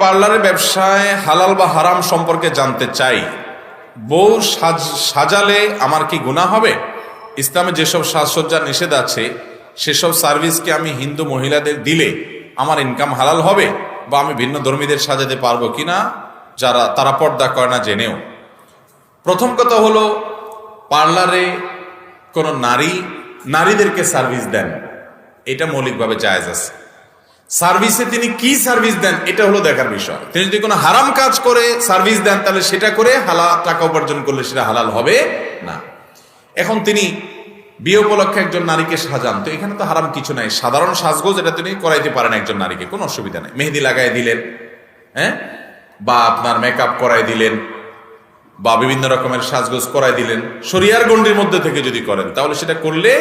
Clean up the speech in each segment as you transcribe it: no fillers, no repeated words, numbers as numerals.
পার্লারের ব্যবসায় হালাল বা হারাম সম্পর্কে জানতে চাই। বউ সাজালে আমার কি গুনাহ হবে? ইসলামে যেসব সাজসজ্জার নিষেধ আছে সেসব সার্ভিসকে আমি হিন্দু মহিলাদের দিলে আমার ইনকাম হালাল হবে, বা আমি ভিন্ন ধর্মীদের সাজাতে পারবো কিনা তারা পর্দা করে না জেনেও? প্রথম কথা হলো, পার্লারে কোনো নারীদেরকে সার্ভিস দেন, এটা মৌলিকভাবে জায়েজ আছে। সার্ভিসে তিনি কি সার্ভিস দেন এটা হলো দেখার বিষয়। তিনি যদি কোনো হারাম কাজ করে সার্ভিস দেন তাহলে সেটা করে টাকা উপার্জন করলে সেটা হালাল হবে না। এখন তিনি বিয়ে উপলক্ষে একজন নারীকে সাজান, তো এখানে তো হারাম কিছু নাই, সাধারণ সাজগোজ এটা তিনি করাইতে পারেন একজন নারীকে, কোনো অসুবিধা নেই। মেহেদি লাগাই দিলেন, বা আপনার মেকআপ করাই দিলেন, বা বিভিন্ন রকমের সাজগোজ করাই দিলেন, শরিয়ার গণ্ডির মধ্যে থেকে যদি করেন তাহলে সেটা করলে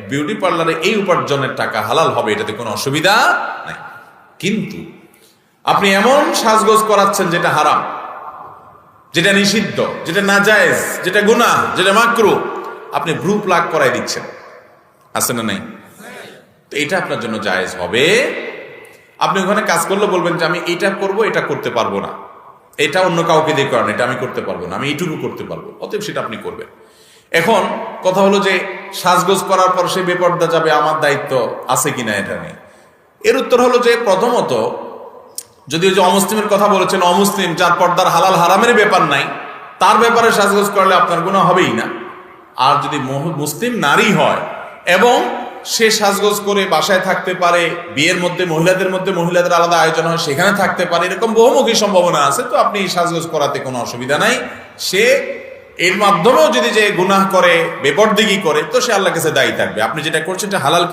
বিউটি পার্লারে এই উপার্জনের টাকা হালাল হবে, এটাতে কোনো অসুবিধা নাই। কিন্তু আপনি এমন সাজগোজ করাচ্ছেন যেটা হারাম, যেটা নিষিদ্ধ, যেটা নাজায়েজ, যেটা গুনাহ, যেটা মাকরুহ, আপনি ভ্রু প্লাগ করাই দিচ্ছেন, আছে না নাই? তো এটা আপনার জন্য জায়েজ হবে। আপনি ওখানে কাজ করলে বলবেন যে আমি এটা করবো, এটা করতে পারবো না, এটা অন্য কাউকে দিয়ে করেন, এটা আমি করতে পারবো না, আমি এইটুকু করতে পারবো, অতএব সেটা আপনি করবেন। এখন কথা হলো যে সাজগোজ করার পর সে বেপর্দা যাবে, আমার দায়িত্ব আছে কিনা এটা নেই। এর উত্তর হলো যে প্রথমত, যদি ওই যে অমুসলিমের কথা বলেছেন, অমুসলিম যার পর্দার হালাল হারামের ব্যাপার নাই, তার ব্যাপারে সাজগোজ করলে আপনার গুনাহ হবেই না। আর যদি মুসলিম নারী হয় এবং সে সাজগোজ করে বাসায় থাকতে পারে, বিয়ের মধ্যে মহিলাদের আলাদা আয়োজন হয় সেখানে থাকতে পারে, এরকম বহুমুখী সম্ভাবনা আছে, তো আপনি সাজগোজ করাতে কোনো অসুবিধা নাই। সে এর মাধ্যমেও যদি যে গুনাহ করে, বেপরদিগি করে, তো সে আল্লাহর কাছে দায়ী থাকবে। আপনি যেটা করছেন এটা হালাল